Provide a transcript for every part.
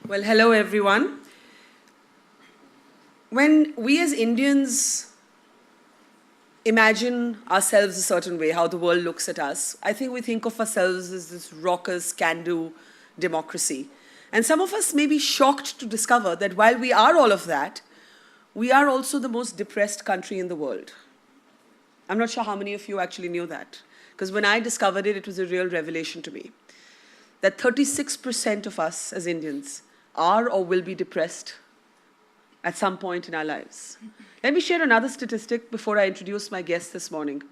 Well, hello everyone. When we as Indians imagine ourselves a certain way, how the world looks at us, I think we think of ourselves as this raucous, can-do democracy. And some of us may be shocked to discover that while we are all of that, we are also the most depressed country in the world. I'm not sure how many of you actually knew that, because when I discovered it, it was a real revelation to me. That 36% of us as Indians are or will be depressed at some point in our lives. Let me share another statistic before I introduce my guest this morning.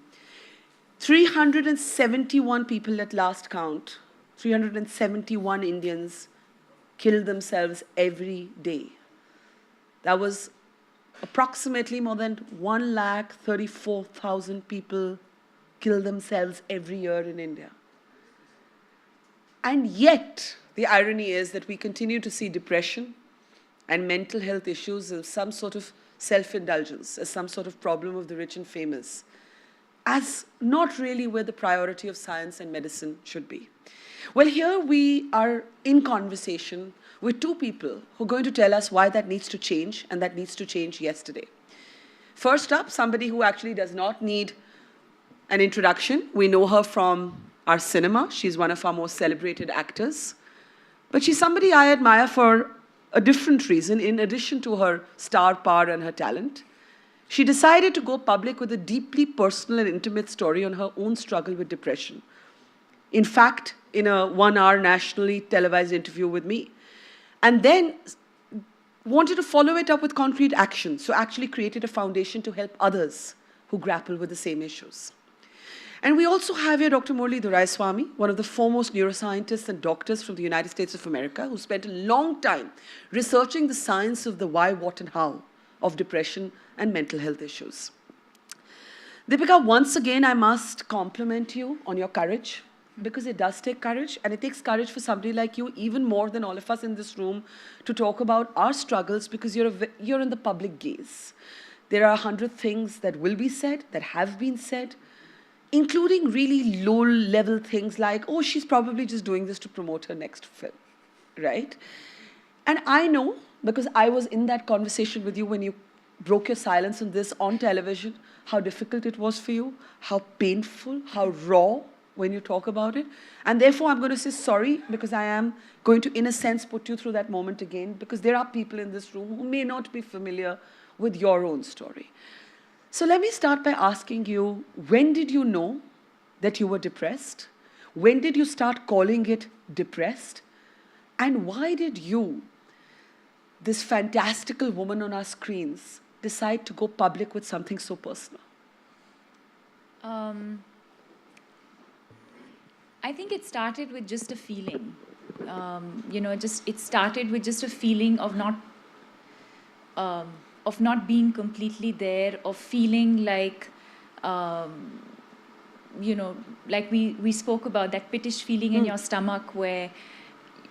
371 people at last count, 371 Indians kill themselves every day. That was approximately more than 134,000 people kill themselves every year in India. And yet, the irony is that we continue to see depression and mental health issues as some sort of self-indulgence, as some sort of problem of the rich and famous, as not really where the priority of science and medicine should be. Well, here we are in conversation with two people who are going to tell us why that needs to change, and that needs to change yesterday. First up, somebody who actually does not need an introduction. We know her from our cinema. She's one of our most celebrated actors. But she's somebody I admire for a different reason, in addition to her star power and her talent. She decided to go public with a deeply personal and intimate story on her own struggle with depression. In fact, in a 1-hour nationally televised interview with me. And then wanted to follow it up with concrete action, so actually created a foundation to help others who grapple with the same issues. And we also have here Dr. Murali Doraiswamy, one of the foremost neuroscientists and doctors from the United States of America, who spent a long time researching the science of the why, what, and how of depression and mental health issues. Deepika, once again, I must compliment you on your courage, because it does take courage, and it takes courage for somebody like you, even more than all of us in this room, to talk about our struggles, because you're in the public gaze. There are 100 things that will be said, that have been said, including really low-level things like, oh, she's probably just doing this to promote her next film, right? And I know, because I was in that conversation with you when you broke your silence on this on television, how difficult it was for you, how painful, how raw when you talk about it. And therefore, I'm going to say sorry, because I am going to, in a sense, put you through that moment again, because there are people in this room who may not be familiar with your own story. So let me start by asking you, when did you know that you were depressed? When did you start calling it depressed? And why did you, this fantastical woman on our screens, decide to go public with something so personal? I think it started with just a feeling. It started with just a feeling of not being completely there, of feeling like, like we spoke about, that pittish feeling in your stomach where,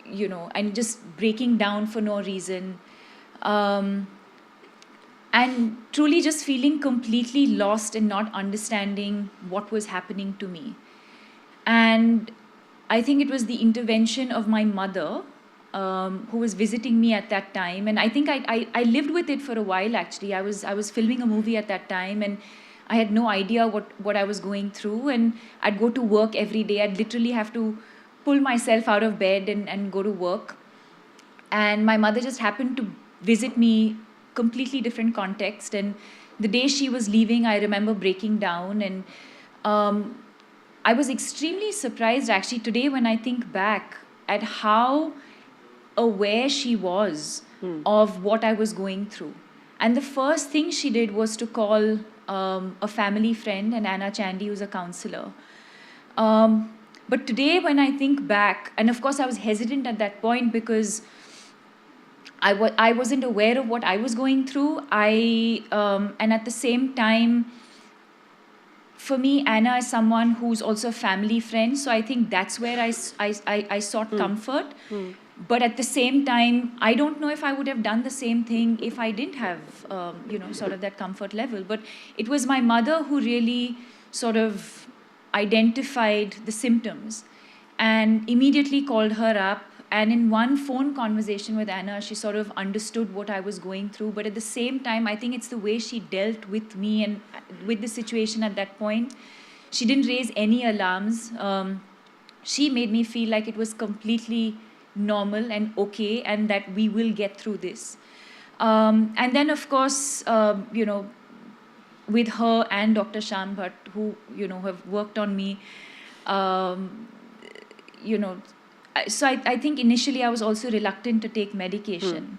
and just breaking down for no reason. And truly just feeling completely lost and not understanding what was happening to me. And I think it was the intervention of my mother, who was visiting me at that time. And I think I lived with it for a while, actually. I was filming a movie at that time, and I had no idea what I was going through. And I'd go to work every day. I'd literally have to pull myself out of bed and go to work. And my mother just happened to visit me, completely different context. And the day she was leaving, I remember breaking down. And I was extremely surprised, actually, today when I think back at how aware she was of what I was going through. And the first thing she did was to call a family friend, and Anna Chandy, who's a counselor. But today when I think back, and of course I was hesitant at that point because I wasn't aware of what I was going through. And at the same time, for me, Anna is someone who's also a family friend. So I think that's where I sought comfort. But at the same time, I don't know if I would have done the same thing if I didn't have, sort of that comfort level. But it was my mother who really sort of identified the symptoms and immediately called her up And in one phone conversation with Anna, she sort of understood what I was going through. But at the same time, I think it's the way she dealt with me and with the situation at that point. She didn't raise any alarms. She made me feel like it was completely normal and okay, and that we will get through this. And then, of course, with her and Dr. Shyam Bhatt, who, have worked on me, you know, so I think initially I was also reluctant to take medication.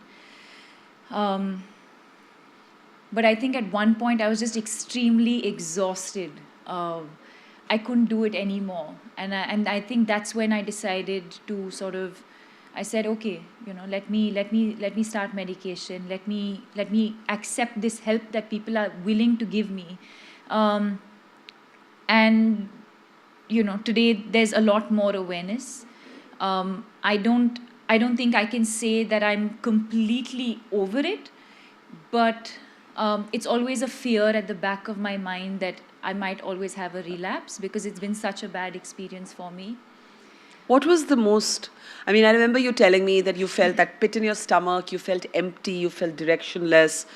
But I think at one point I was just extremely exhausted. I couldn't do it anymore. And I think that's when I decided to I said, okay, let me start medication. Let me accept this help that people are willing to give me. And today there's a lot more awareness. I don't think I can say that I'm completely over it, but it's always a fear at the back of my mind that I might always have a relapse because it's been such a bad experience for me. What was the most, I remember you telling me that you felt that pit in your stomach, you felt empty, you felt directionless,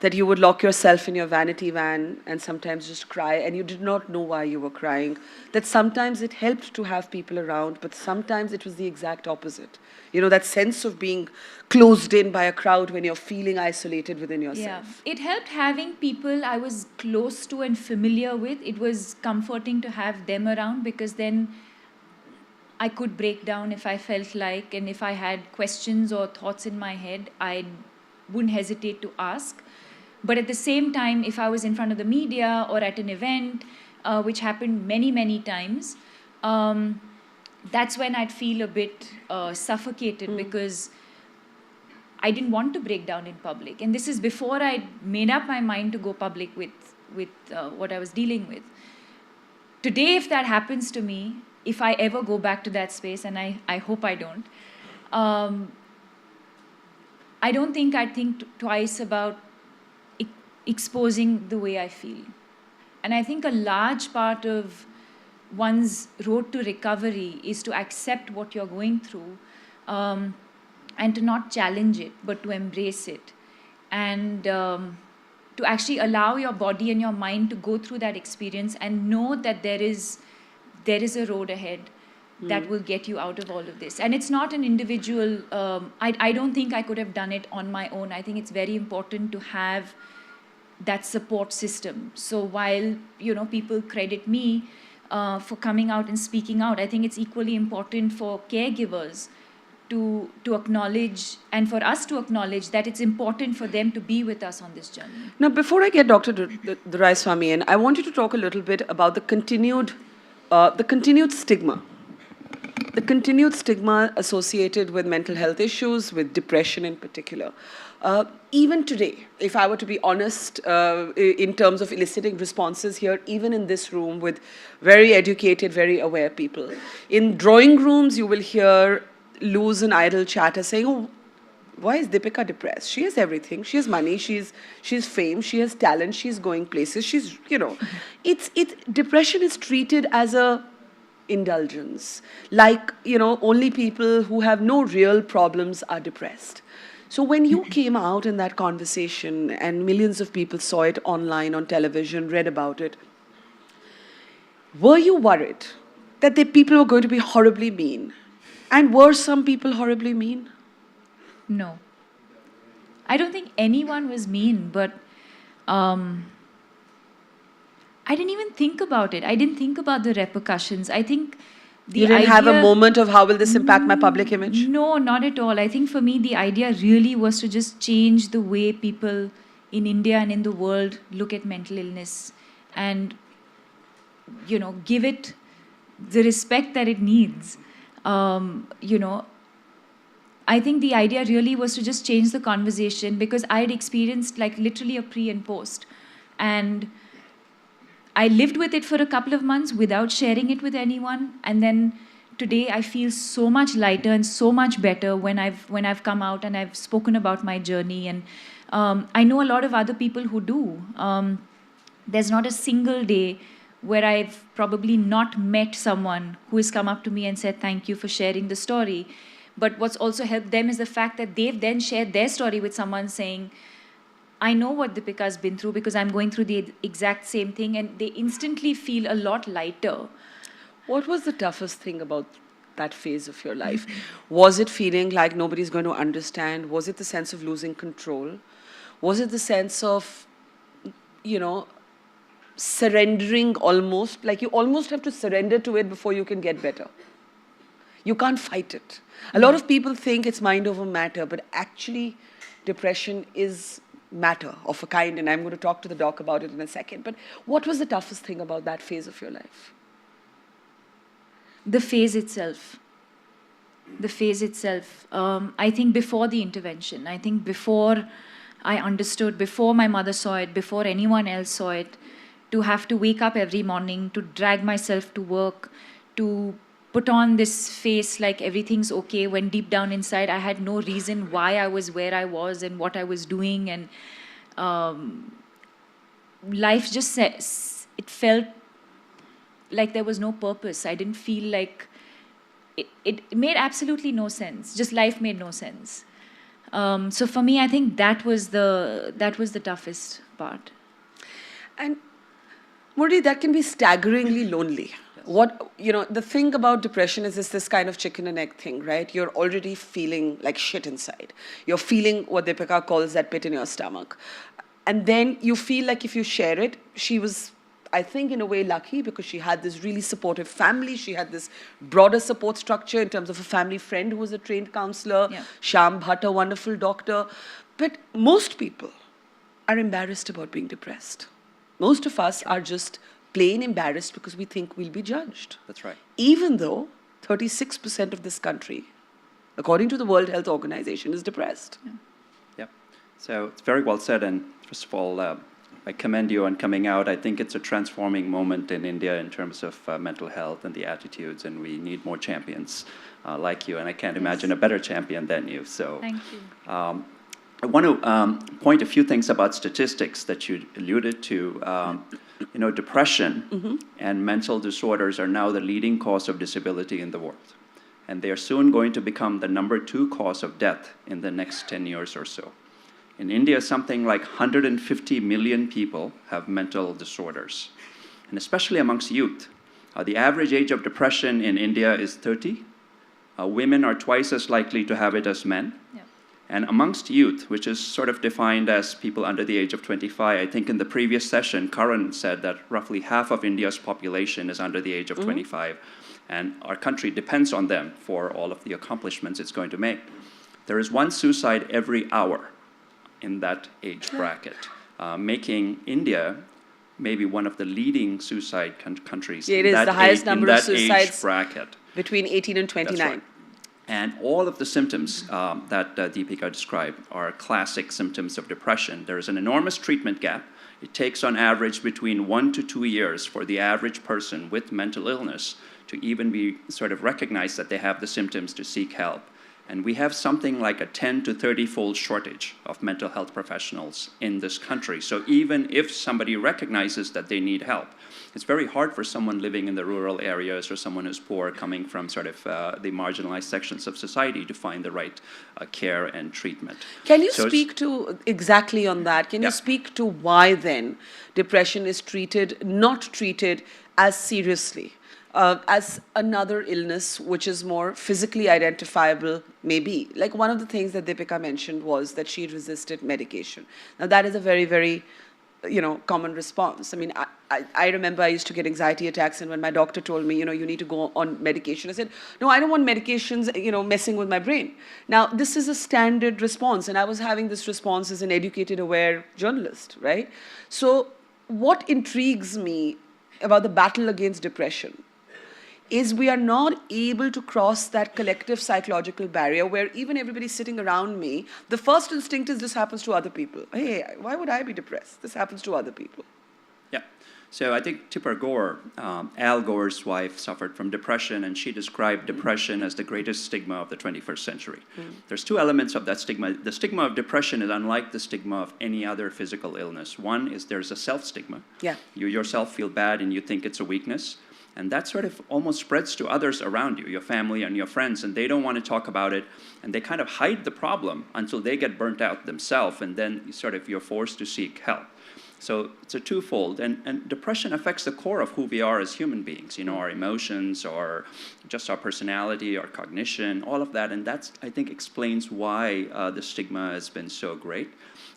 that you would lock yourself in your vanity van and sometimes just cry, and you did not know why you were crying. That sometimes it helped to have people around, but sometimes it was the exact opposite. That sense of being closed in by a crowd when you're feeling isolated within yourself. Yeah, it helped having people I was close to and familiar with. It was comforting to have them around because then I could break down if I felt like, and if I had questions or thoughts in my head, I wouldn't hesitate to ask. But at the same time, if I was in front of the media or at an event, which happened many, many times, that's when I'd feel a bit suffocated because I didn't want to break down in public. And this is before I made up my mind to go public with what I was dealing with. Today, if that happens to me, if I ever go back to that space, and I hope I don't, I don't think I'd think twice about exposing the way I feel. And I think a large part of one's road to recovery is to accept what you're going through and to not challenge it, but to embrace it. And to actually allow your body and your mind to go through that experience and know that there is a road ahead that will get you out of all of this. And it's not an individual, I don't think I could have done it on my own. I think it's very important to have that support system. So while, people credit me for coming out and speaking out, I think it's equally important for caregivers to acknowledge, and for us to acknowledge that it's important for them to be with us on this journey. Now, before I get Dr. Duraiswamy in, I want you to talk a little bit about the continued stigma. The continued stigma associated with mental health issues, with depression in particular. Even today, if I were to be honest, in terms of eliciting responses here, even in this room with very educated, very aware people, in drawing rooms you will hear loose and idle chatter saying, oh, why is Deepika depressed? She has everything. She has money. She's fame. She has talent. She's going places. She's, depression is treated as a indulgence. Like, only people who have no real problems are depressed. So when you came out in that conversation and millions of people saw it online, on television, read about it, were you worried that the people were going to be horribly mean? And were some people horribly mean? No. I don't think anyone was mean, but I didn't even think about it. I didn't think about the repercussions. I think you didn't have a moment of how will this impact my public image? No, not at all. I think for me, the idea really was to just change the way people in India and in the world look at mental illness and, give it the respect that it needs. I think the idea really was to just change the conversation because I had experienced like literally a pre and post. And I lived with it for a couple of months without sharing it with anyone. And then today I feel so much lighter and so much better when I've come out and I've spoken about my journey. And I know a lot of other people who do. There's not a single day where I've probably not met someone who has come up to me and said, thank you for sharing the story. But what's also helped them is the fact that they've then shared their story with someone saying, I know what Deepika's been through because I'm going through the exact same thing, and they instantly feel a lot lighter. What was the toughest thing about that phase of your life? Was it feeling like nobody's going to understand? Was it the sense of losing control? Was it the sense of, you know, surrendering almost? Like you almost have to surrender to it before you can get better. You can't fight it. A lot of people think it's mind over matter, but actually depression is matter of a kind, and I'm going to talk to the doc about it in a second. But what was the toughest thing about that phase of your life? The phase itself. I think before the intervention, I think before I understood, before my mother saw it, before anyone else saw it, to have to wake up every morning, to drag myself to work, to put on this face like everything's okay, when deep down inside I had no reason why I was where I was and what I was doing. And life just, it felt like there was no purpose. I didn't feel like, it made absolutely no sense. Just life made no sense. So for me, I think that was the toughest part. And Murli, that can be staggeringly lonely. What, you know, the thing about depression is this kind of chicken and egg thing, right? You're already feeling like shit inside. You're feeling what Deepika calls that pit in your stomach. And then you feel like if you share it, she was, I think, in a way lucky because she had this really supportive family. She had this broader support structure in terms of a family friend who was a trained counselor, Shyam Bhatt, a wonderful doctor. But most people are embarrassed about being depressed. Most of us are just plain embarrassed because we think we'll be judged. That's right. Even though 36% of this country, according to the World Health Organization, is depressed. Yeah. So it's very well said. And first of all, I commend you on coming out. I think it's a transforming moment in India in terms of mental health and the attitudes, and we need more champions like you. And I can't imagine a better champion than you. So Thank you. I want to point a few things about statistics that you alluded to. You know, depression and mental disorders are now the leading cause of disability in the world. And they are soon going to become the number 2 cause of death in the next 10 years or so. In India, something like 150 million people have mental disorders, and especially amongst youth. The average age of depression in India is 30. Women are twice as likely to have it as men. Yeah. And amongst youth, which is sort of defined as people under the age of 25, I think in the previous session, Karan said that roughly half of India's population is under the age of 25, and our country depends on them for all of the accomplishments it's going to make. There is one suicide every hour in that age bracket, making India maybe one of the leading suicide countries. It is the highest number of suicides age bracket. Between 18 and 29. That's right. And all of the symptoms that Deepika described are classic symptoms of depression. There is an enormous treatment gap. It takes on average between 1 to 2 years for the average person with mental illness to even be sort of recognized that they have the symptoms to seek help. And we have something like a 10 to 30-fold shortage of mental health professionals in this country. So even if somebody recognizes that they need help, it's very hard for someone living in the rural areas or someone who's poor coming from sort of the marginalized sections of society to find the right care and treatment. Can you speak to exactly on that? Can you speak to why then depression is not treated as seriously? As another illness which is more physically identifiable, maybe. Like one of the things that Deepika mentioned was that she resisted medication. Now that is a very, very, common response. I mean, I remember I used to get anxiety attacks, and when my doctor told me, you need to go on medication, I said, no, I don't want medications, messing with my brain. Now, this is a standard response, and I was having this response as an educated, aware journalist, right? So what intrigues me about the battle against depression is we are not able to cross that collective psychological barrier where even everybody sitting around me, the first instinct is this happens to other people. Hey, why would I be depressed? This happens to other people. Yeah. So I think Tipper Gore, Al Gore's wife, suffered from depression, and she described depression as the greatest stigma of the 21st century. There's 2 elements of that stigma. The stigma of depression is unlike the stigma of any other physical illness. One is there's a self-stigma. Yeah. You yourself feel bad and you think it's a weakness. And that sort of almost spreads to others around you, your family and your friends, and they don't want to talk about it, and they kind of hide the problem until they get burnt out themselves, and then you're forced to seek help. So it's a twofold, and depression affects the core of who we are as human beings, our emotions, or just our personality, our cognition, all of that, and that's, I think, explains why the stigma has been so great.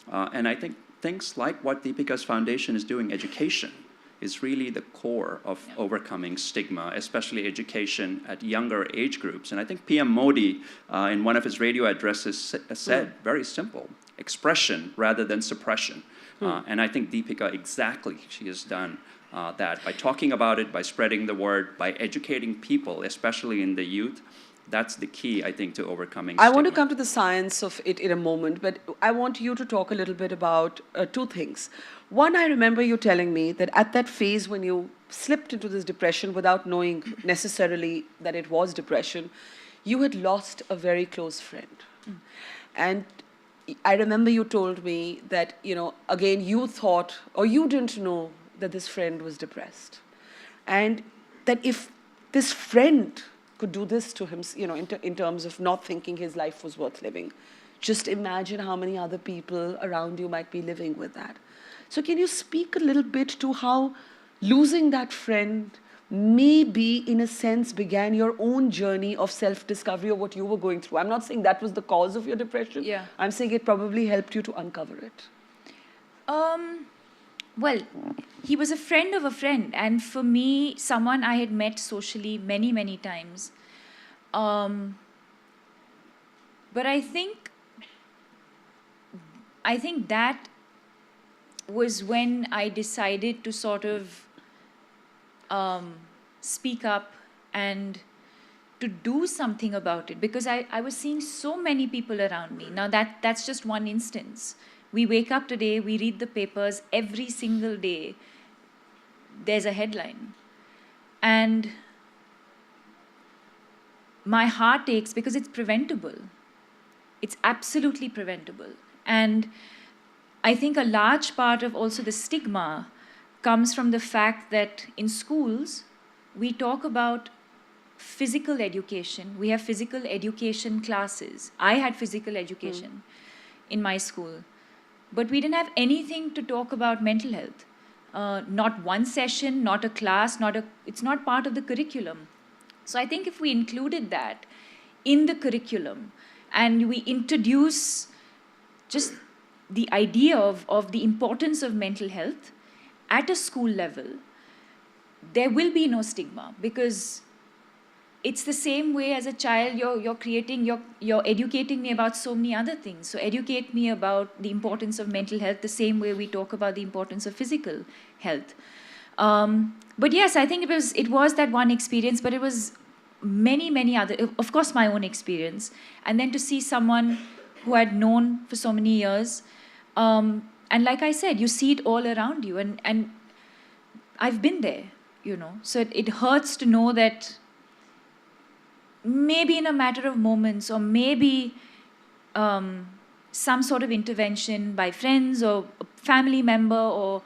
And I think things like what Deepika's foundation is doing, education, is really the core of overcoming stigma, especially education at younger age groups. And I think PM Modi, in one of his radio addresses, said, very simple, expression rather than suppression. And I think Deepika, she has done that by talking about it, by spreading the word, by educating people, especially in the youth. That's the key, I think, to overcoming stigma. I want to come to the science of it in a moment, but I want you to talk a little bit about two things. One, I remember you telling me that at that phase when you slipped into this depression without knowing necessarily that it was depression, you had lost a very close friend. And I remember you told me that, again, you thought, or you didn't know that this friend was depressed. And that if this friend could do this to him, in terms of not thinking his life was worth living, just imagine how many other people around you might be living with that. So can you speak a little bit to how losing that friend maybe, in a sense, began your own journey of self-discovery of what you were going through? I'm not saying that was the cause of your depression. Yeah. I'm saying it probably helped you to uncover it. Well, he was a friend of a friend, and for me, someone I had met socially many, many times. But I think that was when I decided to sort of speak up and to do something about it, because I was seeing so many people around me. Now that's just one instance. We wake up today, we read the papers every single day. There's a headline. And my heart aches because it's preventable. It's absolutely preventable. And I think a large part of also the stigma comes from the fact that in schools, we talk about physical education. We have physical education classes. I had physical education in my school. But we didn't have anything to talk about mental health. Not one session, not a class, it's not part of the curriculum. So I think if we included that in the curriculum and we introduce just the idea of the importance of mental health at a school level, there will be no stigma, because it's the same way as a child you're educating me about so many other things. So educate me about the importance of mental health the same way we talk about the importance of physical health. But yes, I think it was that one experience, but it was many other, of course my own experience, and then to see someone who I'd known for so many years, and like I said, you see it all around you, and I've been there, so it hurts to know that maybe in a matter of moments, or maybe some sort of intervention by friends or a family member, or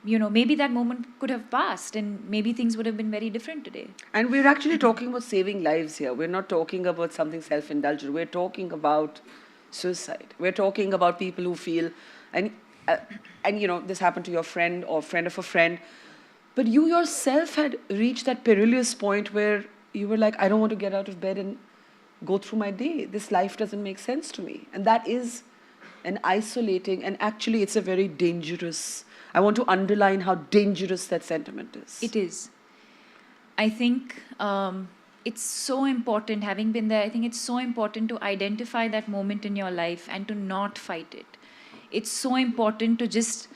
maybe that moment could have passed and maybe things would have been very different today. And we're actually talking about saving lives here. We're not talking about something self-indulgent. We're talking about suicide. We're talking about people who feel, and this happened to your friend or friend of a friend, but you yourself had reached that perilous point where you were like, I don't want to get out of bed and go through my day. This life doesn't make sense to me. And that is an isolating, and actually it's a very dangerous, I want to underline how dangerous that sentiment is. It is. I think it's so important, having been there, I think it's so important to identify that moment in your life and to not fight it. It's so important to just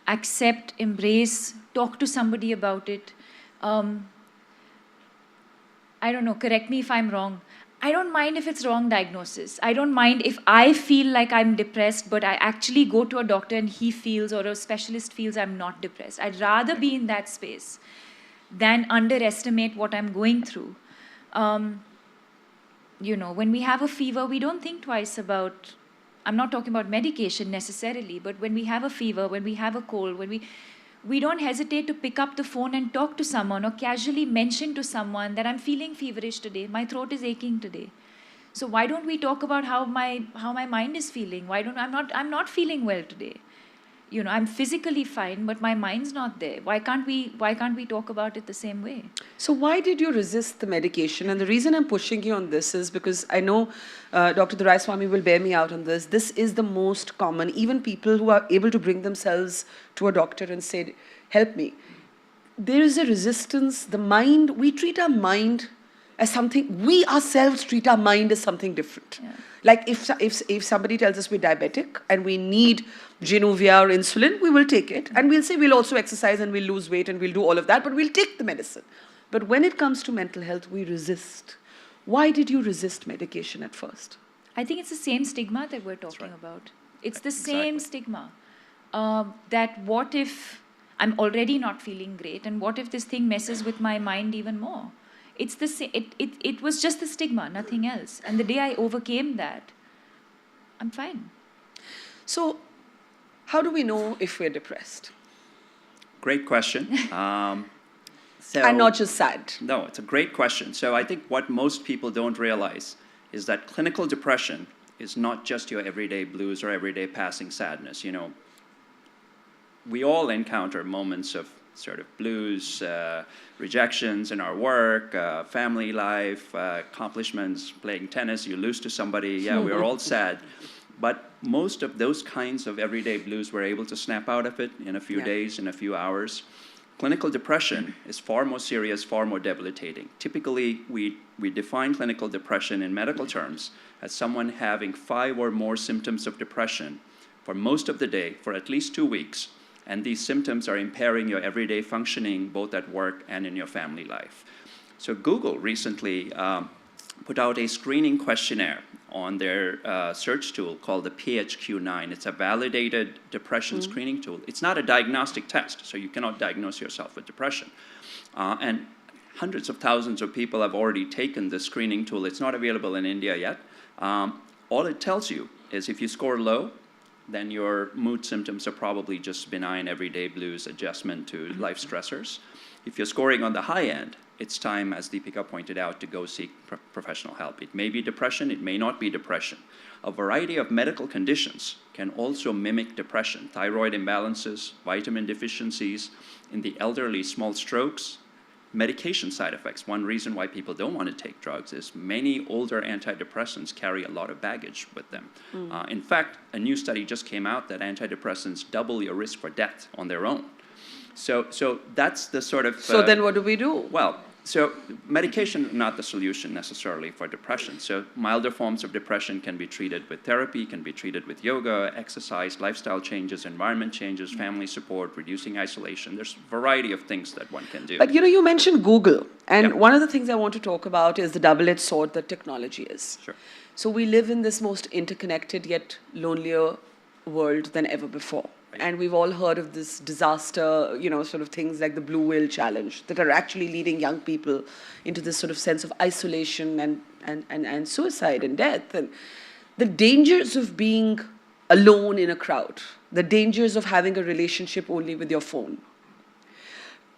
accept, embrace, talk to somebody about it. I don't know, correct me if I'm wrong. I don't mind if it's wrong diagnosis. I don't mind if I feel like I'm depressed, but I actually go to a doctor and he feels, or a specialist feels, I'm not depressed. I'd rather be in that space than underestimate what I'm going through. When we have a fever, we don't think twice about, I'm not talking about medication necessarily, but when we have a fever, when we have a cold, we don't hesitate to pick up the phone and talk to someone or casually mention to someone that I'm feeling feverish today, my throat is aching today. So why don't we talk about how my mind is feeling? I'm not feeling well today. You know, I'm physically fine, but my mind's not there. Why can't we talk about it the same way? So why did you resist the medication? And the reason I'm pushing you on this is because I know Dr. Duraiswamy will bear me out on this. This is the most common. Even people who are able to bring themselves to a doctor and say, help me. There is a resistance. The mind, we treat our mind as something, we ourselves treat our mind as something different. Yeah. Like if somebody tells us we're diabetic and we need Januvia or insulin, we will take it. And we'll say we'll also exercise and we'll lose weight and we'll do all of that, but we'll take the medicine. But when it comes to mental health, we resist. Why did you resist medication at first? I think it's the same stigma that we're talking right. about. It's the same stigma. That what if I'm already not feeling great, and what if this thing messes with my mind even more? It's the it was just the stigma, nothing else. And the day I overcame that, I'm fine. So, how do we know if we're depressed? Great question. And not just sad. No, it's a great question. So I think what most people don't realize is that clinical depression is not just your everyday blues or everyday passing sadness. You know, we all encounter moments of sort of blues, rejections in our work, family life, accomplishments, playing tennis, you lose to somebody. Yeah, we are all sad. But most of those kinds of everyday blues, we're able to snap out of it in a few days, in a few hours. Clinical depression is far more serious, far more debilitating. Typically, we define clinical depression in medical terms as someone having 5 or more symptoms of depression for most of the day, for at least 2 weeks. And these symptoms are impairing your everyday functioning, both at work and in your family life. So Google recently put out a screening questionnaire on their search tool called the PHQ-9. It's a validated depression screening tool. It's not a diagnostic test, so you cannot diagnose yourself with depression. And hundreds of thousands of people have already taken the screening tool. It's not available in India yet. All it tells you is if you score low, then your mood symptoms are probably just benign everyday blues, adjustment to life stressors. If you're scoring on the high end, it's time, as Deepika pointed out, to go seek professional help. It may be depression, it may not be depression. A variety of medical conditions can also mimic depression. Thyroid imbalances, vitamin deficiencies, in the elderly, small strokes, medication side effects. One reason why people don't want to take drugs is many older antidepressants carry a lot of baggage with them. In fact, a new study just came out that antidepressants double your risk for death on their own. So that's the sort of... So then what do we do? Well, so medication is not the solution necessarily for depression. So milder forms of depression can be treated with therapy, can be treated with yoga, exercise, lifestyle changes, environment changes, family support, reducing isolation. There's a variety of things that one can do. But you know, you mentioned Google. And one of the things I want to talk about is the double-edged sword that technology is. Sure. So we live in this most interconnected yet lonelier world than ever before. And we've all heard of this disaster, you know, sort of things like the Blue Whale Challenge that are actually leading young people into this sort of sense of isolation and suicide and death. And the dangers of being alone in a crowd, the dangers of having a relationship only with your phone.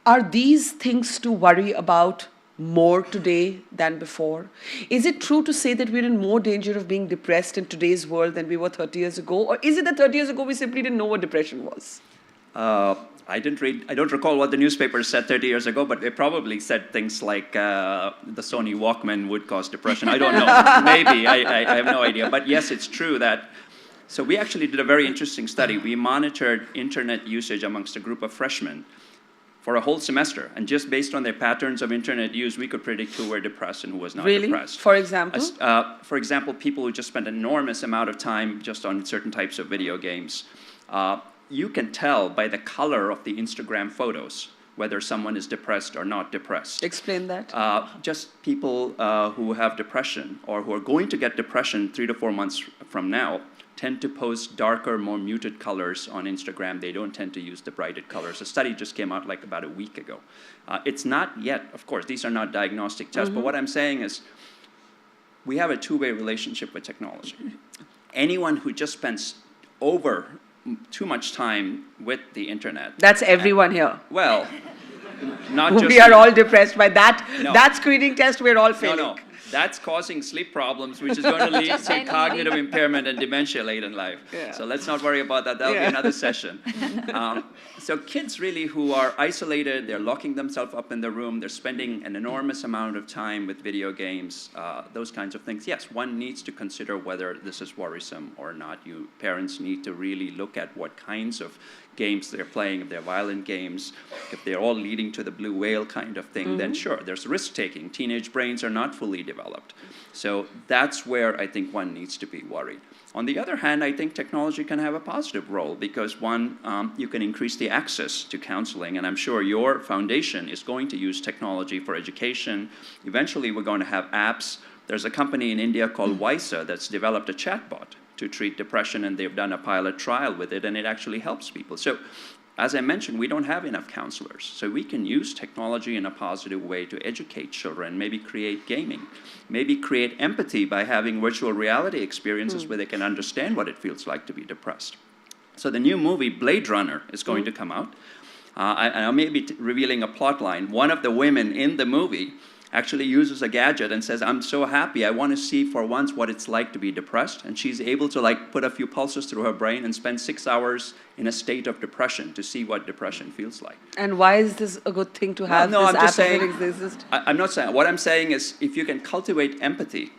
Are these things to worry about more today than before? Is it true to say that we're in more danger of being depressed in today's world than we were 30 years ago? Or is it that 30 years ago we simply didn't know what depression was? I don't recall what the newspapers said 30 years ago, but they probably said things like the Sony Walkman would cause depression. I don't know. Maybe. I have no idea. But yes, it's true that... So we actually did a very interesting study. We monitored internet usage amongst a group of freshmen for a whole semester. And just based on their patterns of internet use, we could predict who were depressed and who was not depressed. For example? For example, people who just spent an enormous amount of time just on certain types of video games. You can tell by the color of the Instagram photos whether someone is depressed or not depressed. Explain that. Just people who have depression or who are going to get depression 3 to 4 months from now tend to post darker, more muted colors on Instagram. They don't tend to use the brighted colors. A study just came out like about a week ago. It's not yet, of course, these are not diagnostic tests, but what I'm saying is we have a two-way relationship with technology. Anyone who just spends over too much time with the internet. That's everyone here. Well, not just... We are all depressed by that. No. That screening test, we're all failing. No. That's causing sleep problems, which is going to lead to cognitive impairment and dementia late in life. Yeah. So let's not worry about that. That'll be another session. So kids really who are isolated, they're locking themselves up in their room, they're spending an enormous amount of time with video games, those kinds of things. Yes, one needs to consider whether this is worrisome or not. You parents need to really look at what kinds of games they're playing. If they're violent games, if they're all leading to the blue whale kind of thing, then sure, there's risk-taking. Teenage brains are not fully developed. So that's where I think one needs to be worried. On the other hand, I think technology can have a positive role because one, you can increase the access to counseling, and I'm sure your foundation is going to use technology for education. Eventually, we're going to have apps. There's a company in India called Visa that's developed a chatbot to treat depression, and they've done a pilot trial with it, and it actually helps people. So, as I mentioned, we don't have enough counselors. So we can use technology in a positive way to educate children, maybe create gaming, maybe create empathy by having virtual reality experiences where they can understand what it feels like to be depressed. So the new movie, Blade Runner, is going to come out. I may be revealing a plot line. One of the women in the movie actually uses a gadget and says, I'm so happy, I want to see for once what it's like to be depressed. And she's able to put a few pulses through her brain and spend 6 hours in a state of depression to see what depression feels like. And why is this a good thing to have? No, this I'm just app saying, if it exists? I'm not saying, what I'm saying is if you can cultivate empathy,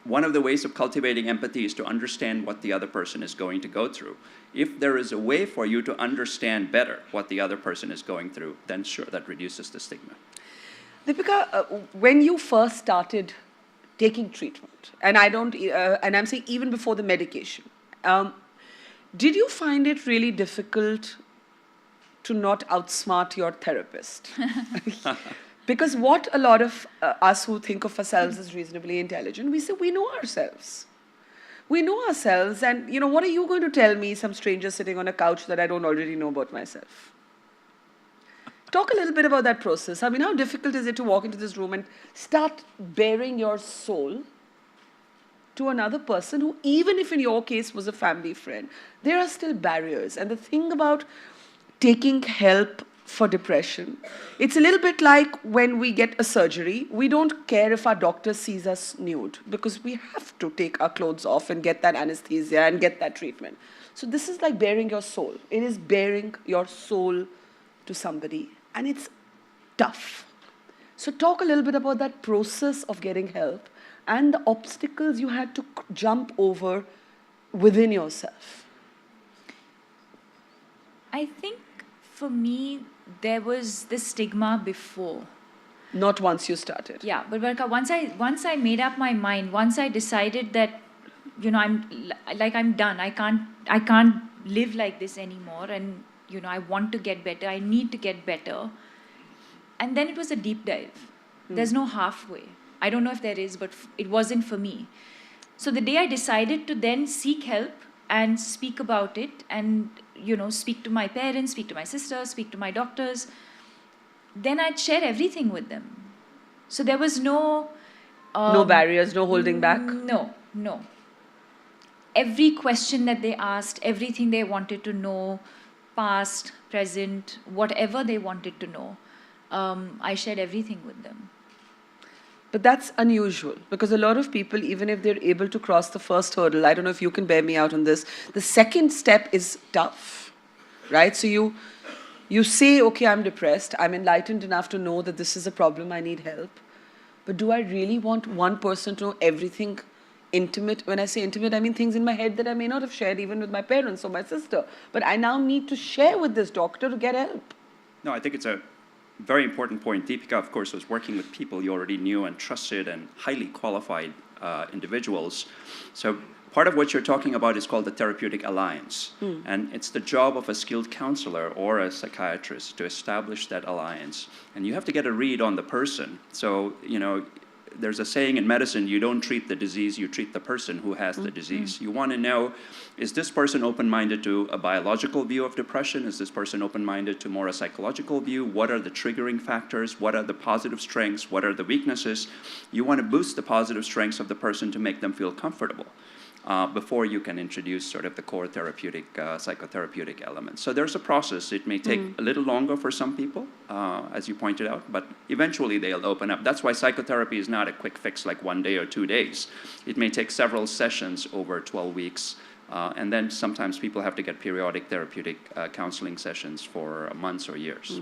one of the ways of cultivating empathy is to understand what the other person is going to go through. If there is a way for you to understand better what the other person is going through, then sure, that reduces the stigma. Deepika, when you first started taking treatment, and and I'm saying even before the medication, did you find it really difficult to not outsmart your therapist? Because what a lot of us who think of ourselves as reasonably intelligent, we say we know ourselves. We know ourselves, and what are you going to tell me, some stranger sitting on a couch, that I don't already know about myself? Talk a little bit about that process. I mean, how difficult is it to walk into this room and start bearing your soul to another person who, even if in your case was a family friend, there are still barriers. And the thing about taking help for depression, it's a little bit like when we get a surgery. We don't care if our doctor sees us nude because we have to take our clothes off and get that anesthesia and get that treatment. So this is like bearing your soul. It is bearing your soul to somebody. And it's tough. So talk a little bit about that process of getting help and the obstacles you had to jump over within yourself. I think for me, there was this stigma before. Not once you started. Yeah, but Barka, once I made up my mind, once I decided that, I'm done. I can't live like this anymore, and I want to get better. I need to get better. And then it was a deep dive. There's no halfway. I don't know if there is, but it wasn't for me. So the day I decided to then seek help and speak about it and, speak to my parents, speak to my sisters, speak to my doctors, then I'd share everything with them. So there was no... no barriers, no holding back? No. Every question that they asked, everything they wanted to know, past, present, whatever they wanted to know, I shared everything with them. But that's unusual because a lot of people, even if they're able to cross the first hurdle, I don't know if you can bear me out on this, the second step is tough, right? So you say, okay, I'm depressed, I'm enlightened enough to know that this is a problem, I need help. But do I really want one person to know everything intimate? When I say intimate, I mean things in my head that I may not have shared even with my parents or my sister. But I now need to share with this doctor to get help. No, I think it's a very important point. Deepika, of course, was working with people you already knew and trusted and highly qualified individuals. So part of what you're talking about is called the therapeutic alliance. And it's the job of a skilled counselor or a psychiatrist to establish that alliance. And you have to get a read on the person. So, there's a saying in medicine, you don't treat the disease, you treat the person who has the disease. You want to know, is this person open-minded to a biological view of depression? Is this person open-minded to more a psychological view? What are the triggering factors? What are the positive strengths? What are the weaknesses? You want to boost the positive strengths of the person to make them feel comfortable. before you can introduce sort of the core therapeutic, psychotherapeutic elements. So there's a process. It may take a little longer for some people, as you pointed out, but eventually they'll open up. That's why psychotherapy is not a quick fix like 1 day or 2 days. It may take several sessions over 12 weeks. And then sometimes people have to get periodic therapeutic counseling sessions for months or years.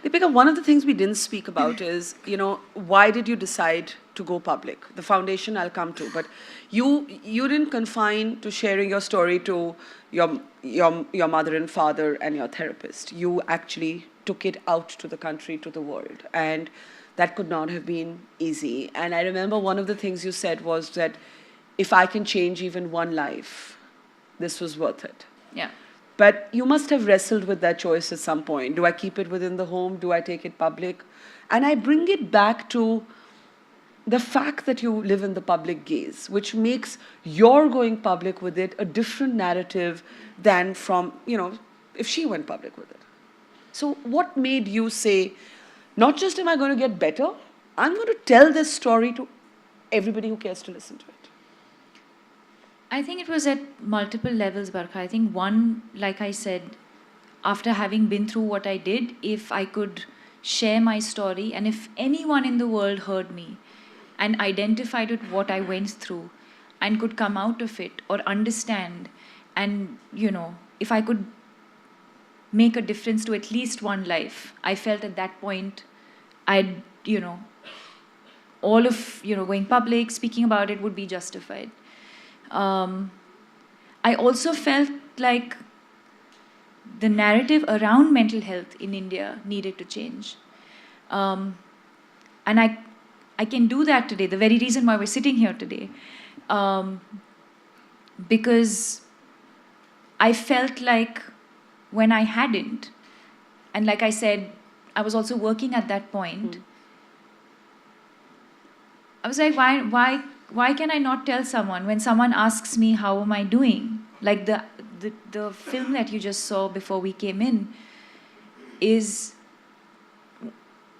Deepika, one of the things we didn't speak about is, why did you decide to go public? The foundation I'll come to, but you didn't confine to sharing your story to your mother and father and your therapist. You actually took it out to the country, to the world, and that could not have been easy. And I remember one of the things you said was that if I can change even one life, this was worth it. Yeah. But you must have wrestled with that choice at some point. Do I keep it within the home? Do I take it public? And I bring it back to the fact that you live in the public gaze, which makes your going public with it a different narrative than from, if she went public with it. So what made you say, not just am I going to get better, I'm going to tell this story to everybody who cares to listen to it? I think it was at multiple levels, Barkha. I think one, like I said, after having been through what I did, if I could share my story and if anyone in the world heard me and identified with what I went through and could come out of it or understand and, if I could make a difference to at least one life, I felt at that point I'd, all of, going public, speaking about it would be justified. I also felt like the narrative around mental health in India needed to change. And I can do that today, the very reason why we're sitting here today. Because I felt like when I hadn't, and like I said, I was also working at that point, I was like, why can I not tell someone when someone asks me how am I doing? Like the film that you just saw before we came in is,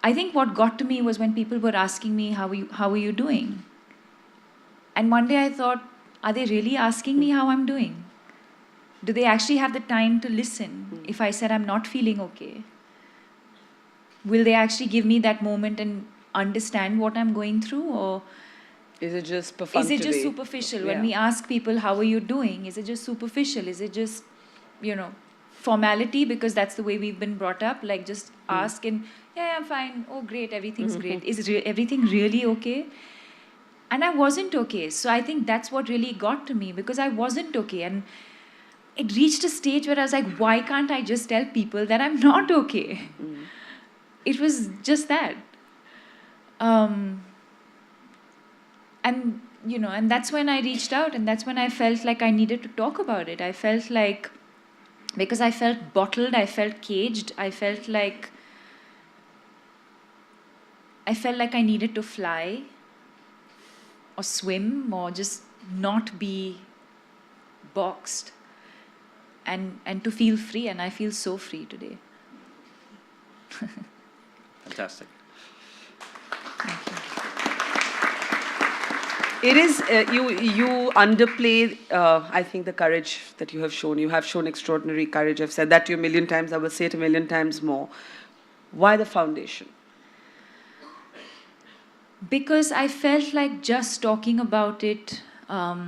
I think what got to me was when people were asking me how are you doing? And one day I thought, are they really asking me how I'm doing? Do they actually have the time to listen if I said I'm not feeling okay? Will they actually give me that moment and understand what I'm going through, or is it just perfunctory? Is it just superficial? When we ask people, how are you doing? Is it just superficial? Is it just, formality because that's the way we've been brought up? Like just ask and, yeah, I'm fine. Oh, great. Everything's great. Is everything really okay? And I wasn't okay. So I think that's what really got to me because I wasn't okay. And it reached a stage where I was like, why can't I just tell people that I'm not okay? It was just that. And that's when I reached out, and that's when I felt like I needed to talk about it. I felt like, because I felt bottled, I felt caged, I felt like I needed to fly or swim or just not be boxed and to feel free, and I feel so free today. Fantastic. Thank you. It is, you underplay, I think, the courage that you have shown. You have shown extraordinary courage. I've said that to you a million times. I will say it a million times more. Why the foundation? Because I felt like just talking about it, I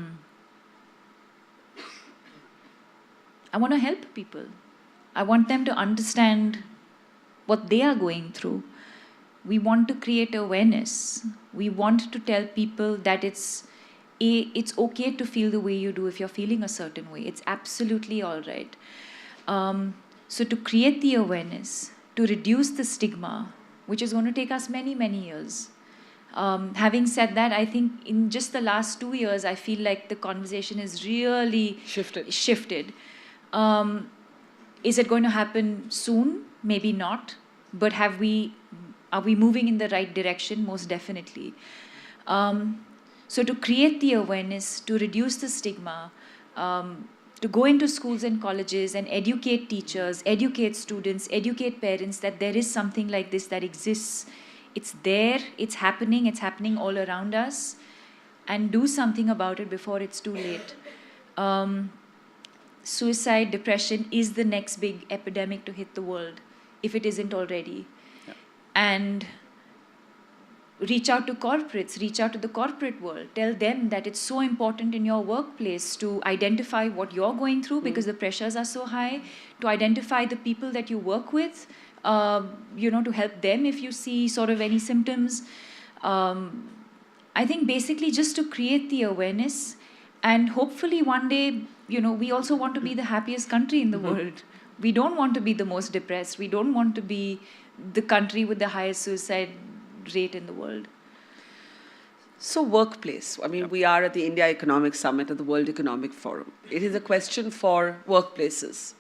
want to help people. I want them to understand what they are going through. We want to create awareness. We want to tell people that it's okay to feel the way you do if you're feeling a certain way. It's absolutely all right. So to create the awareness, to reduce the stigma, which is going to take us many, many years. Having said that, I think in just the last 2 years, I feel like the conversation is really shifted. Is it going to happen soon? Maybe not. But are we moving in the right direction? Most definitely. So to create the awareness, to reduce the stigma, to go into schools and colleges and educate teachers, educate students, educate parents that there is something like this that exists. It's there, it's happening all around us. and do something about it before it's too late. Suicide, depression is the next big epidemic to hit the world, if it isn't already. Yeah. And reach out to corporates, reach out to the corporate world. Tell them that it's so important in your workplace to identify what you're going through because the pressures are so high, to identify the people that you work with, to help them if you see sort of any symptoms. I think basically just to create the awareness, and hopefully one day, we also want to be the happiest country in the world. We don't want to be the most depressed. We don't want to be the country with the highest suicide rate in the world. So workplace, I mean, we are at the India Economic Summit at the World Economic Forum. It is a question for workplaces.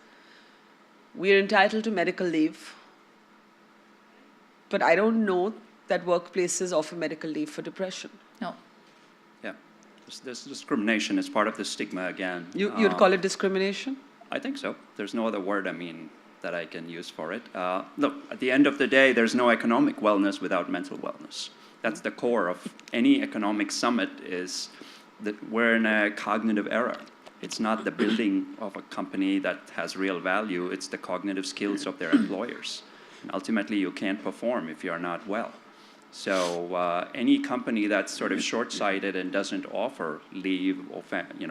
We are entitled to medical leave, but I don't know that workplaces offer medical leave for depression. No. Yeah. This discrimination is part of the stigma again. You'd call it discrimination? I think so. There's no other word, that I can use for it. Look, at the end of the day, there's no economic wellness without mental wellness. That's the core of any economic summit, is that we're in a cognitive era. It's not the building of a company that has real value, it's the cognitive skills of their employers. And ultimately, you can't perform if you're not well. So any company that's sort of short-sighted and doesn't offer leave or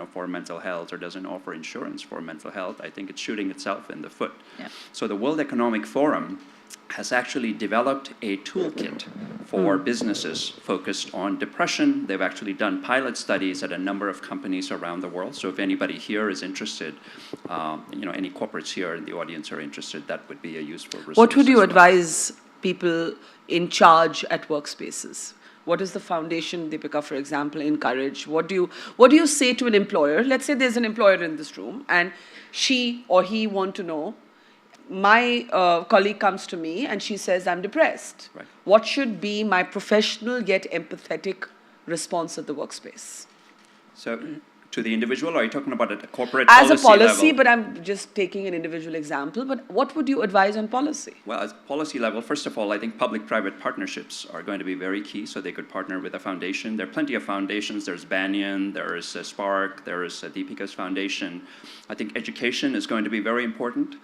for mental health, or doesn't offer insurance for mental health, I think it's shooting itself in the foot. Yeah. So the World Economic Forum has actually developed a toolkit for businesses focused on depression. They've actually done pilot studies at a number of companies around the world. So if anybody here is interested, any corporates here in the audience are interested, that would be a useful resource. What would you well. advise people in charge at workspaces? What does the foundation, Deepika, for example, encourage? What do you say to an employer? Let's say there's an employer in this room and she or he want to know, my colleague comes to me and she says, I'm depressed. Right. What should be my professional yet empathetic response at the workspace? So to the individual, or are you talking about at a corporate As policy a policy, level? but I'm just taking an individual example. But what would you advise on policy? Well, as policy level, first of all, I think public-private partnerships are going to be very key, so they could partner with a foundation. There are plenty of foundations. There's Banyan, there is Spark, there is Deepika's foundation. I think education is going to be very important,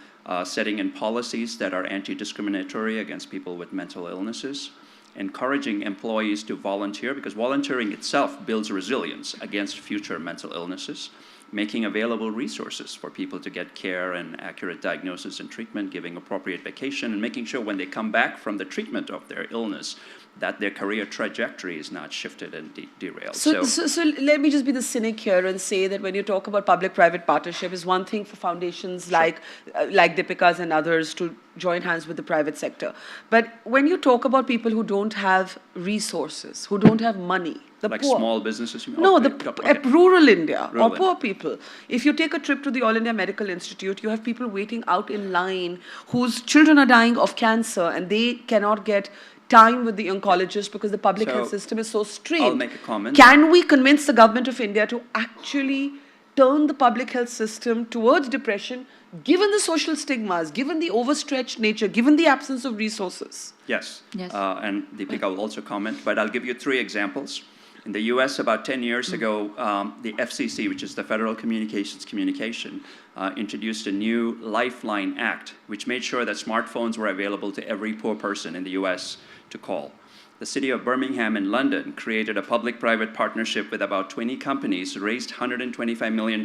setting in policies that are anti-discriminatory against people with mental illnesses, encouraging employees to volunteer, because volunteering itself builds resilience against future mental illnesses, making available resources for people to get care and accurate diagnosis and treatment, giving appropriate vacation, and making sure when they come back from the treatment of their illness that their career trajectory is not shifted and derailed. So let me just be the cynic here and say that when you talk about public-private partnership, is one thing for foundations like Deepika's and others to join hands with the private sector. But when you talk about people who don't have resources, who don't have money, the like poor. Small businesses? You mean? No, Okay. rural India Rural or poor people. If you take a trip to the All India Medical Institute, you have people waiting out in line whose children are dying of cancer and they cannot get time with the oncologist because the public health system is so strained. I'll make a comment. Can we convince the government of India to actually turn the public health system towards depression, given the social stigmas, given the overstretched nature, given the absence of resources? Yes. And Deepika will also comment, but I'll give you 3 examples. In the US, about 10 years ago, the FCC, which is the Federal Communications Communication, introduced a new Lifeline Act, which made sure that smartphones were available to every poor person in the US to call. The city of Birmingham in London created a public-private partnership with about 20 companies, raised $125 million,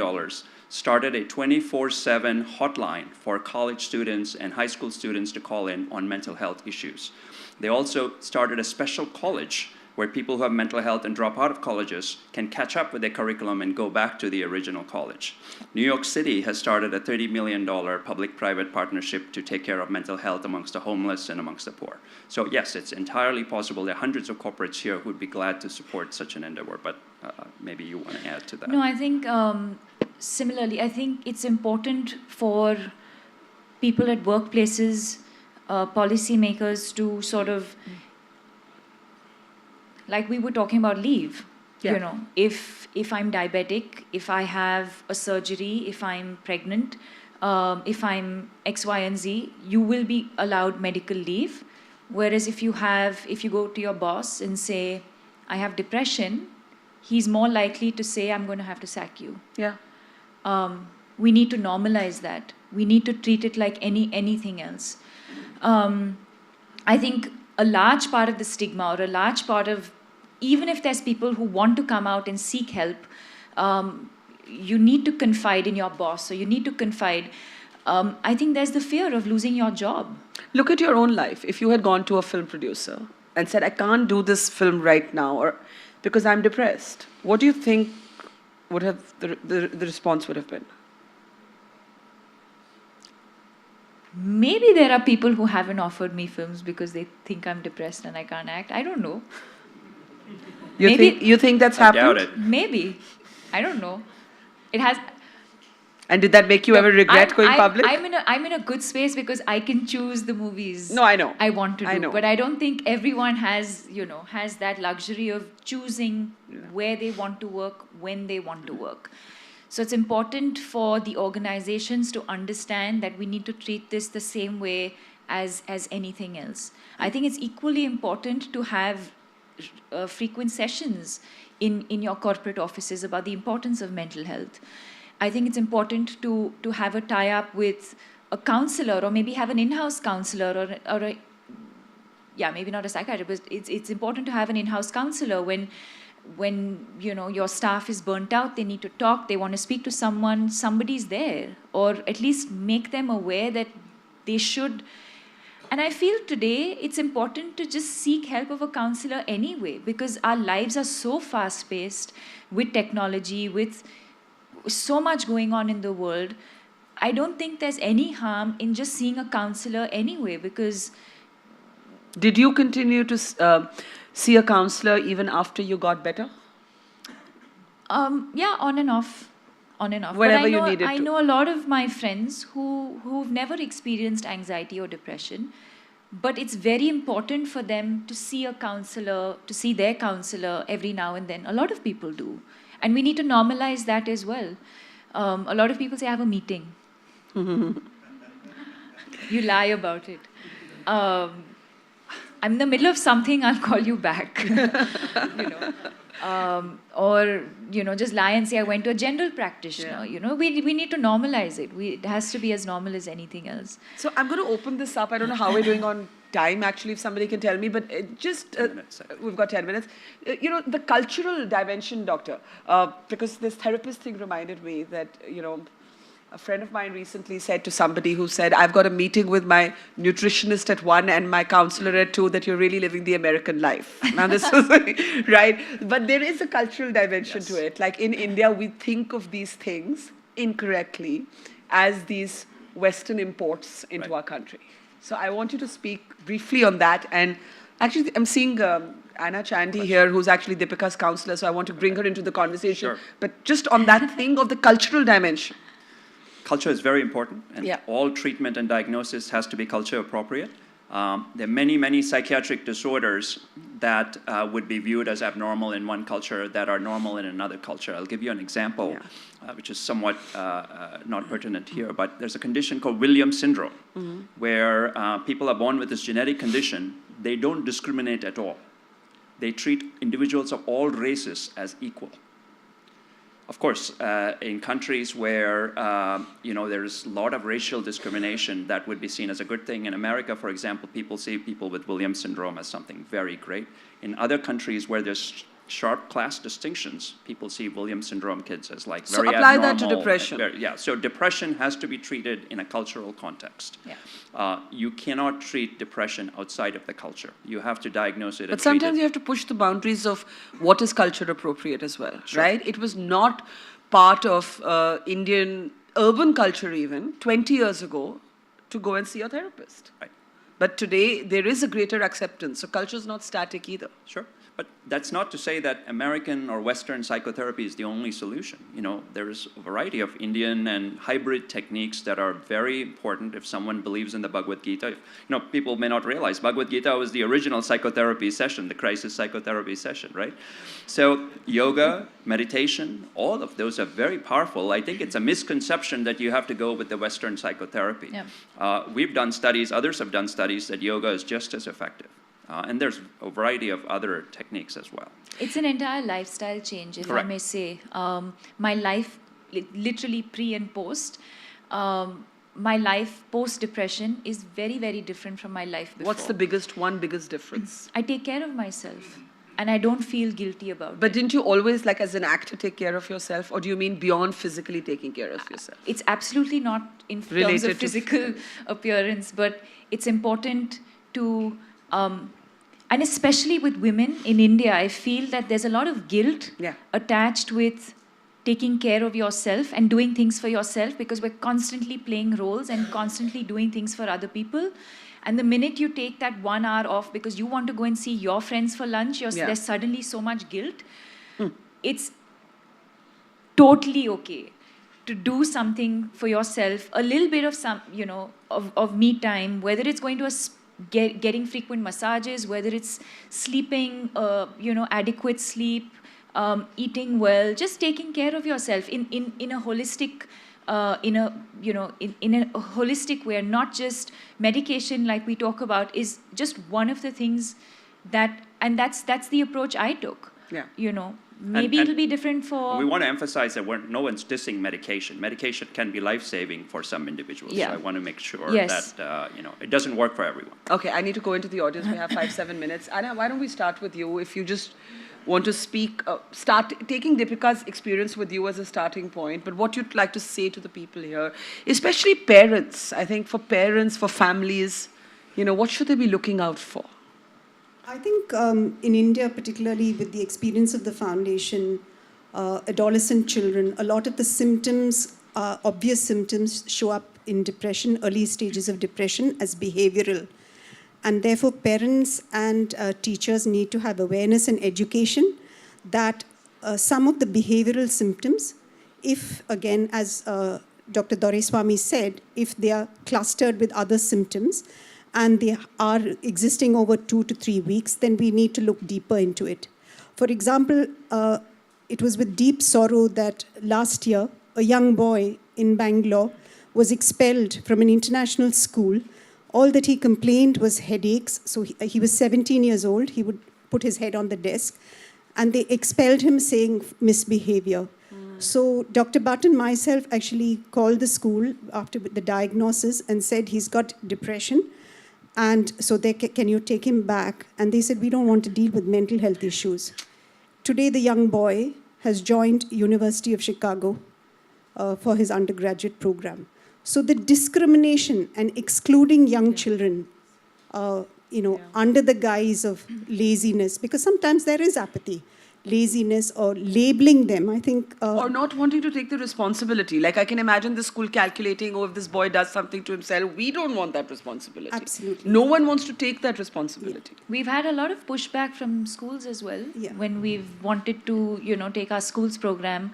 started a 24/7 hotline for college students and high school students to call in on mental health issues. They also started a special college where people who have mental health and drop out of colleges can catch up with their curriculum and go back to the original college. New York City has started a $30 million public-private partnership to take care of mental health amongst the homeless and amongst the poor. So yes, it's entirely possible. There are hundreds of corporates here who would be glad to support such an endeavor, but maybe you want to add to that. No, I think similarly, I think it's important for people at workplaces, policymakers to sort of, like we were talking about leave, if I'm diabetic, if I have a surgery, if I'm pregnant, if I'm X, Y, and Z, you will be allowed medical leave. Whereas if you go to your boss and say, I have depression, he's more likely to say, I'm going to have to sack you. Yeah. We need to normalize that. We need to treat it like anything else. I think a large part of the stigma, or a large part of, even if there's people who want to come out and seek help, you need to confide in your boss, or you need to confide. I think there's the fear of losing your job. Look at your own life. If you had gone to a film producer and said, I can't do this film right now, or because I'm depressed, what do you think would have the response would have been? Maybe there are people who haven't offered me films because they think I'm depressed and I can't act. I don't know. You think that's I happened? doubt it. Maybe. I don't know. It has. And did that make you ever regret going public? I'm in a good space because I can choose the movies. No, I know. I want to do. I know. But I don't think everyone has that luxury of choosing where they want to work, when they want to work. So it's important for the organizations to understand that we need to treat this the same way as anything else. I think it's equally important to have frequent sessions in your corporate offices about the importance of mental health. I think it's important to have a tie-up with a counselor, or maybe have an in-house counselor, or maybe not a psychiatrist, but it's important to have an in-house counselor when your staff is burnt out, they need to talk, they want to speak to someone, somebody's there, or at least make them aware that they should. And I feel today it's important to just seek help of a counselor anyway, because our lives are so fast-paced with technology, with so much going on in the world. I don't think there's any harm in just seeing a counselor anyway, because... Did you continue to see a counselor even after you got better? Yeah, on and off. Whenever you needed to. I know a lot of my friends who've never experienced anxiety or depression, but it's very important for them to see a counselor, to see their counselor every now and then. A lot of people do. And we need to normalize that as well. A lot of people say, I have a meeting. You lie about it. I'm in the middle of something, I'll call you back. Or just lie and say, I went to a general practitioner. Yeah. We need to normalize it. It has to be as normal as anything else. So I'm going to open this up. I don't know how we're doing on time, actually, if somebody can tell me, but we've got 10 minutes. The cultural dimension, doctor, because this therapist thing reminded me that, a friend of mine recently said to somebody who said, I've got a meeting with my nutritionist at 1 and my counselor at 2, that you're really living the American life. Now, this was right. But there is a cultural dimension to it. Like in India, we think of these things incorrectly as these Western imports into our country. So I want you to speak briefly on that. And actually, I'm seeing Anna Chandy here, who's actually Deepika's counselor, so I want to bring her into the conversation. Sure. But just on that thing of the cultural dimension. Culture is very important, and all treatment and diagnosis has to be culture appropriate. There are many, many psychiatric disorders that would be viewed as abnormal in one culture that are normal in another culture. I'll give you an example, which is somewhat not pertinent here, but there's a condition called Williams syndrome, where people are born with this genetic condition. They don't discriminate at all. They treat individuals of all races as equal. Of course, in countries where there's a lot of racial discrimination, that would be seen as a good thing. In America, for example, people see people with Williams syndrome as something very great. In other countries where there's sharp class distinctions, people see Williams syndrome kids as very abnormal. So apply that to depression. So depression has to be treated in a cultural context. You cannot treat depression outside of the culture. You have to diagnose it. But sometimes you have to push the boundaries of what is culture appropriate as well, right? It was not part of Indian urban culture even 20 years ago to go and see a therapist. Right. But today there is a greater acceptance. So culture is not static either. Sure. But that's not to say that American or Western psychotherapy is the only solution. There's a variety of Indian and hybrid techniques that are very important if someone believes in the Bhagavad Gita. People may not realize Bhagavad Gita was the original psychotherapy session, the crisis psychotherapy session, right? So yoga, meditation, all of those are very powerful. I think it's a misconception that you have to go with the Western psychotherapy. We've done studies, others have done studies that yoga is just as effective. And there's a variety of other techniques as well. It's an entire lifestyle change, if Correct. I may say. My life, literally pre and post, my life post depression is very, very different from my life before. What's the biggest difference? I take care of myself, and I don't feel guilty about But it. didn't you always, like as an actor, take care of yourself? Or do you mean beyond physically taking care of yourself? It's absolutely not in terms Related of to- physical appearance, but it's important to, and especially with women in India, I feel that there's a lot of guilt Yeah. attached with taking care of yourself and doing things for yourself, because we're constantly playing roles and constantly doing things for other people. And the minute you take that 1 hour off because you want to go and see your friends for lunch, Yeah. there's suddenly so much guilt. It's totally okay to do something for yourself, a little bit of some, of me time, whether it's going to getting frequent massages, whether it's sleeping, adequate sleep, eating well, just taking care of yourself in a holistic, in a holistic way, not just medication like we talk about is just one of the things and that's the approach I took. Yeah. Maybe And it'll be different for. We want to emphasize that no one's dissing medication. Medication can be life-saving for some individuals. Yeah. So I want to make sure Yes. that it doesn't work for everyone. Okay, I need to go into the audience. We have 5-7 minutes. Anna, why don't we start with you? If you just want to speak, start taking Deepika's experience with you as a starting point, but what you'd like to say to the people here, especially parents. I think for parents, for families, what should they be looking out for? I think in India, particularly with the experience of the foundation, adolescent children, a lot of the symptoms, obvious symptoms, show up in depression, early stages of depression, as behavioral. And therefore, parents and teachers need to have awareness and education that some of the behavioral symptoms, if, again, as Dr. Doraiswamy said, if they are clustered with other symptoms, and they are existing over 2 to 3 weeks, then we need to look deeper into it. For example, it was with deep sorrow that last year, a young boy in Bangalore was expelled from an international school. All that he complained was headaches. So he was 17 years old. He would put his head on the desk. And they expelled him saying misbehavior. So Dr. Bhatt and myself actually called the school after the diagnosis and said he's got depression. And so can you take him back? And they said, we don't want to deal with mental health issues. Today, the young boy has joined University of Chicago for his undergraduate program. So the discrimination and excluding young children, under the guise of laziness, because sometimes there is apathy, laziness, or labeling them, I think. Or not wanting to take the responsibility. Like I can imagine the school calculating, if this boy does something to himself, we don't want that responsibility. Absolutely. No one wants to take that responsibility. We've had a lot of pushback from schools as well. Yeah. When we've wanted to, take our schools program.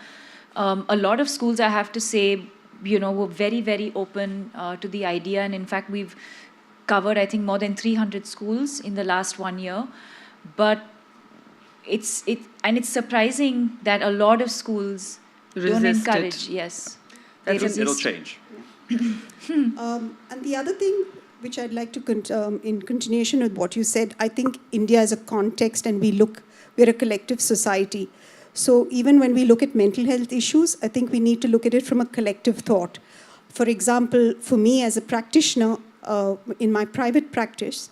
A lot of schools, I have to say, were very, very open to the idea. And in fact, we've covered, I think, more than 300 schools in the last 1 year. But it's surprising that a lot of schools don't Resist encourage. it. Yes. They They resist. It'll change. And the other thing which I'd like to, in continuation with what you said, I think India is a context and we're a collective society. So even when we look at mental health issues, I think we need to look at it from a collective thought. For example, for me as a practitioner, in my private practice,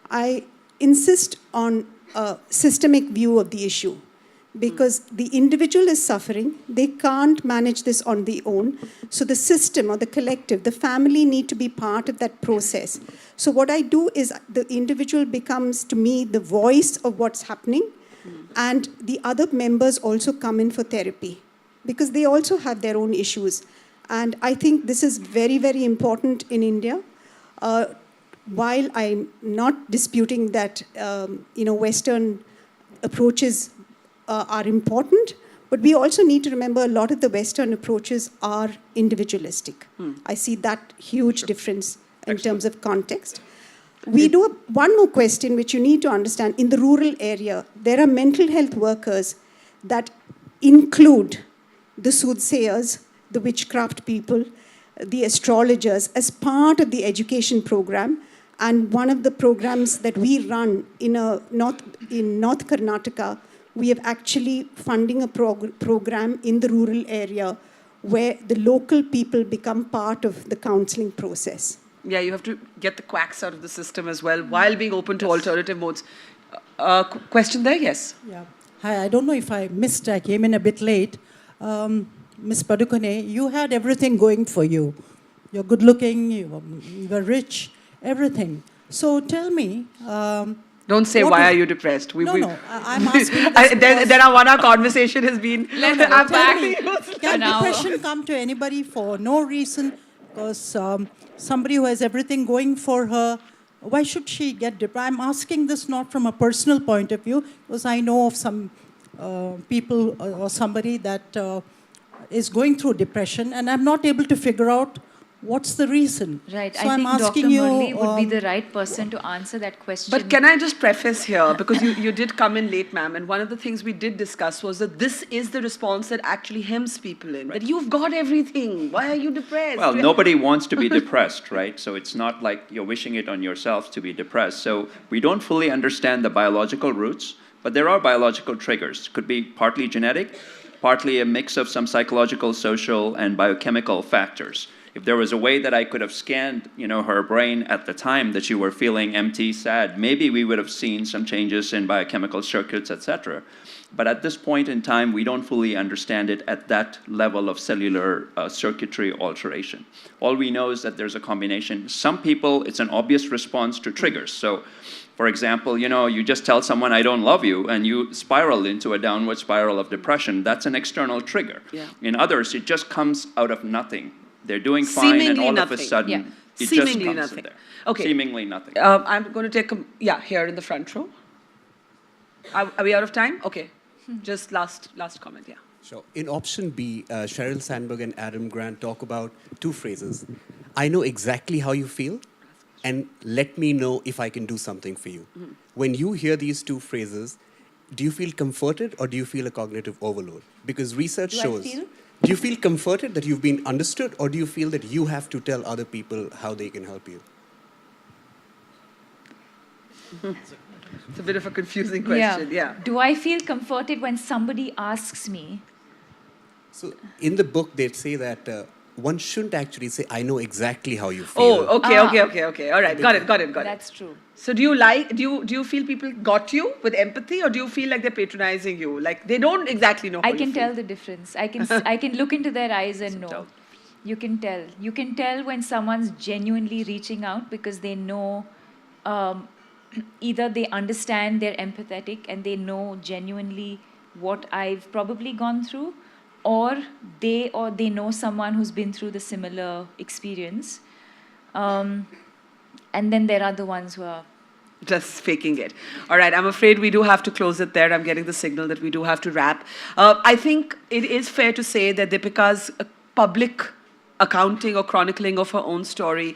I insist on a systemic view of the issue. Because the individual is suffering, they can't manage this on their own. So the system or the collective, the family need to be part of that process. So what I do is the individual becomes, to me, the voice of what's happening. And the other members also come in for therapy because they also have their own issues. And I think this is very, very important in India. While I'm not disputing that, Western approaches are important, but we also need to remember a lot of the Western approaches are individualistic. I see that huge difference in terms of context. We do one more question which you need to understand. In the rural area, there are mental health workers that include the soothsayers, the witchcraft people, the astrologers as part of the education program. And one of the programs that we run in North Karnataka, we have actually funding a program in the rural area where the local people become part of the counseling process. Yeah, you have to get the quacks out of the system as well while being open to alternative modes. Question there? Yes. Yeah. Hi, I don't know if I missed, I came in a bit late. Ms. Padukone, you had everything going for you. You're good looking, you were rich, everything. So tell me. Don't say, what why is- are you depressed? I'm asking this then our 1 hour conversation has been... Let's go back. Can An hour. depression come to anybody for no reason? Because somebody who has everything going for her, why should she get depressed? I'm asking this not from a personal point of view, because I know of some people or somebody that is going through depression, and I'm not able to figure out what's the reason. Right. So I I'm think Dr. asking you, Murli would be the right person to answer that question. But can I just preface here, because you did come in late, ma'am, and one of the things we did discuss was that this is the response that actually hems people in, that you've got everything, why are you depressed? Well, nobody wants to be depressed, right? So it's not like you're wishing it on yourself to be depressed. So we don't fully understand the biological roots, but there are biological triggers. Could be partly genetic, partly a mix of some psychological, social, and biochemical factors. If there was a way that I could have scanned, her brain at the time that you were feeling empty, sad, maybe we would have seen some changes in biochemical circuits, etc. But at this point in time, we don't fully understand it at that level of cellular circuitry alteration. All we know is that there's a combination. Some people, it's an obvious response to triggers. So, for example, you just tell someone, I don't love you, and you spiral into a downward spiral of depression. That's an external trigger. Yeah. In others, it just comes out of nothing. They're doing fine, Seemingly and all nothing. of a sudden, Yeah. it Seemingly just comes nothing. in there. Okay. Seemingly nothing. I'm going to take here in the front row. Are we out of time? Okay. Just last comment, yeah. Sure. In option B, Sheryl Sandberg and Adam Grant talk about two phrases. I know exactly how you feel, and let me know if I can do something for you. Mm-hmm. When you hear these two phrases, do you feel comforted or do you feel a cognitive overload? Because research shows... Do you feel comforted that you've been understood, or do you feel that you have to tell other people how they can help you? It's a bit of a confusing question, yeah. Do I feel comforted when somebody asks me? So in the book, they say that one shouldn't actually say, I know exactly how you feel. Oh, okay. All right, got it. That's true. So do you feel people got you with empathy, or do you feel like they're patronizing you? Like they don't exactly know how I you can feel? tell the difference. I can look into their eyes and know. You can tell. You can tell when someone's genuinely reaching out because they know, either they understand, they're empathetic, and they know genuinely what I've probably gone through, or they know someone who's been through the similar experience. And then there are the ones who are just faking it. All right, I'm afraid we do have to close it there. I'm getting the signal that we do have to wrap. I think it is fair to say that Deepika's public accounting or chronicling of her own story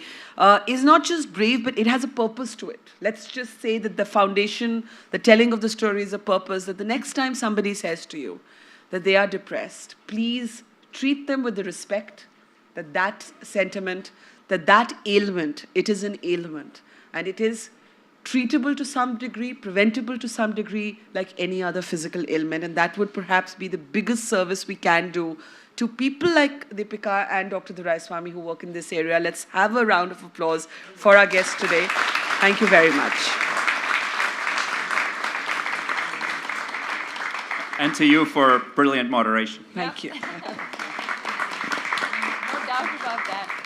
is not just brave, but it has a purpose to it. Let's just say that the foundation, the telling of the story is a purpose, that the next time somebody says to you that they are depressed, please treat them with the respect that sentiment, that ailment, it is an ailment. And it is treatable to some degree, preventable to some degree, like any other physical ailment. And that would perhaps be the biggest service we can do to people like Deepika and Dr. Duraiswamy who work in this area. Let's have a round of applause for our guests today. Thank you very much. And to you for brilliant moderation. Thank you. no doubt about that.